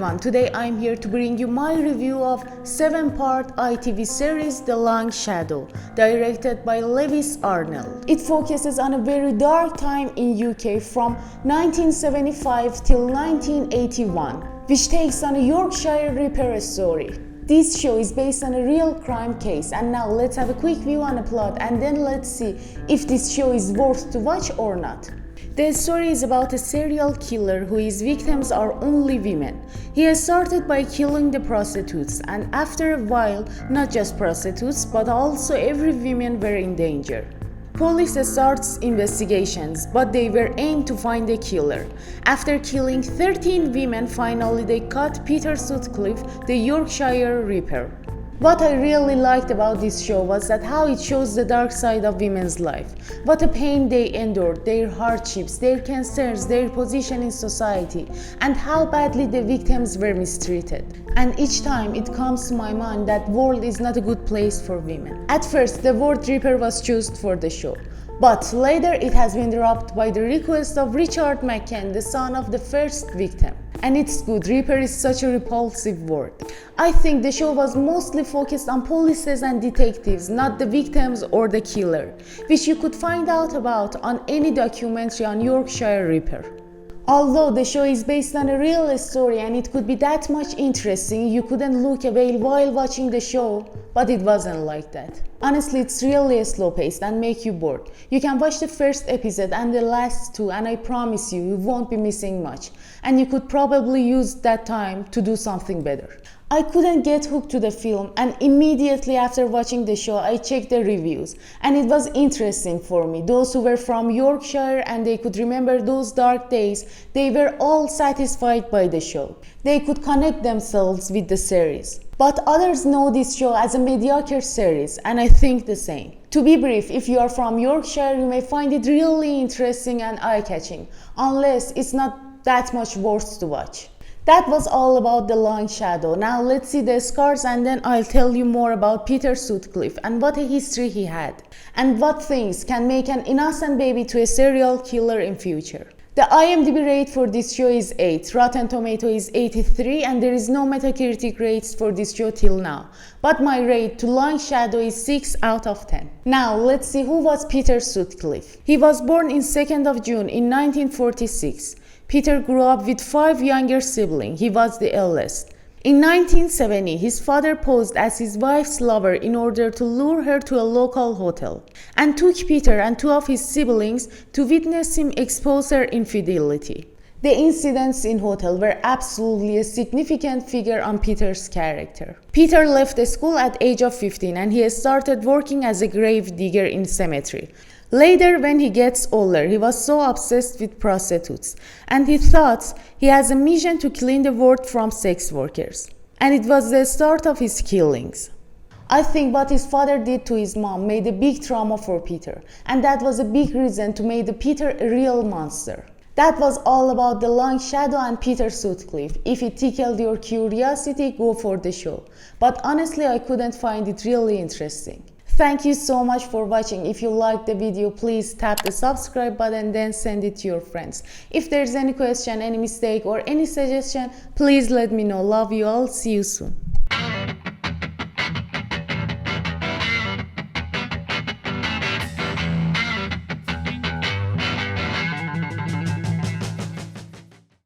everyone, today I'm here to bring you my review of 7-part ITV series The Long Shadow, directed by Lewis Arnold. It focuses on a very dark time in UK from 1975 till 1981, which takes on a Yorkshire Ripper story. This show is based on a real crime case, and now let's have a quick view on the plot and then let's see if this show is worth to watch or not. The story is about a serial killer whose victims are only women. He has started by killing the prostitutes, and after a while, not just prostitutes but also every woman were in danger. Police starts investigations, but they were aimed to find the killer. After killing 13 women, finally they caught Peter Sutcliffe, the Yorkshire Ripper. What I really liked about this show was that how it shows the dark side of women's life. What a pain they endured, their hardships, their concerns, their position in society, and how badly the victims were mistreated. And each time it comes to my mind that world is not a good place for women. At first the word Ripper was chosen for the show, but later it has been dropped by the request of Richard McCann, the son of the first victim. And it's good, Ripper is such a repulsive word. I think the show was mostly focused on police and detectives, not the victims or the killer, which you could find out about on any documentary on Yorkshire Ripper. Although the show is based on a real story and it could be that much interesting, you couldn't look away while watching the show, but it wasn't like that. Honestly, it's really slow paced and make you bored. You can watch the first episode and the last two, and I promise you won't be missing much, and you could probably use that time to do something better. I couldn't get hooked to the film, and immediately after watching the show I checked the reviews, and it was interesting for me. Those who were from Yorkshire and they could remember those dark days, they were all satisfied by the show. They could connect themselves with the series. But others know this show as a mediocre series, and I think the same. To be brief, if you are from Yorkshire, you may find it really interesting and eye-catching, unless it's not that much worth to watch. That was all about The Long Shadow. Now let's see the scars and then I'll tell you more about Peter Sutcliffe and what a history he had, and what things can make an innocent baby to a serial killer in future. The IMDb rate for this show is 8, Rotten Tomato is 83, and there is no Metacritic rates for this show till now. But my rate to Long Shadow is 6 out of 10. Now let's see who was Peter Sutcliffe. He was born in 2nd of June in 1946. Peter grew up with 5 younger siblings. He was the eldest. In 1970, his father posed as his wife's lover in order to lure her to a local hotel, and took Peter and 2 of his siblings to witness him expose her infidelity. The incidents in hotel were absolutely a significant figure on Peter's character. Peter left the school at age of 15 and he started working as a grave digger in cemetery. Later, when he gets older, he was so obsessed with prostitutes, and he thought he has a mission to clean the world from sex workers. And it was the start of his killings. I think what his father did to his mom made a big trauma for Peter, and that was a big reason to make Peter a real monster. That was all about The Long Shadow and Peter Sutcliffe. If it tickled your curiosity, go for the show. But honestly, I couldn't find it really interesting. Thank you so much for watching. If you liked the video, please tap the subscribe button, then send it to your friends. If there's any question, any mistake or any suggestion, please let me know. Love you all. See you soon.